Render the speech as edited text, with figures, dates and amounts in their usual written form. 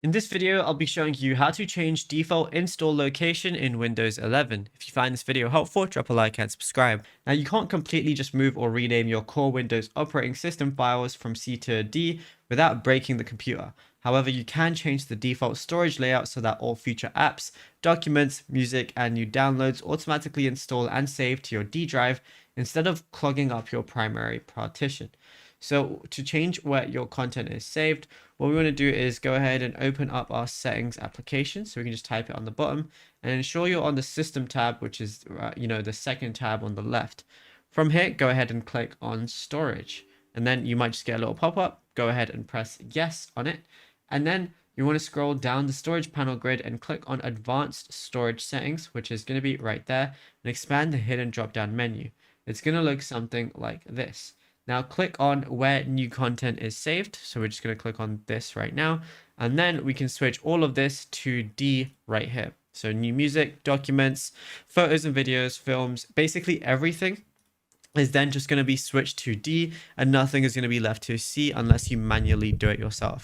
In this video, I'll be showing you how to change default install location in Windows 11. If you find this video helpful, drop a like and subscribe. Now, you can't completely just move or rename your core Windows operating system files from C to D without breaking the computer. However, you can change the default storage layout so that all future apps, documents, music, and new downloads automatically install and save to your D drive instead of clogging up your primary partition. So to change where your content is saved, what we want to do is go ahead and open up our settings application. So we can just type it on the bottom and ensure you're on the system tab, which is, the second tab on the left. From here, go ahead and click on storage. And then you might just get a little pop-up. Go ahead and press yes on it. And then you want to scroll down the storage panel grid and click on advanced storage settings, which is going to be right there, and expand the hidden drop-down menu. It's going to look something like this. Now click on where new content is saved. So we're just going to click on this right now. And then we can switch all of this to D right here. So new music, documents, photos and videos, films, basically everything is then just going to be switched to D, and nothing is going to be left to C unless you manually do it yourself.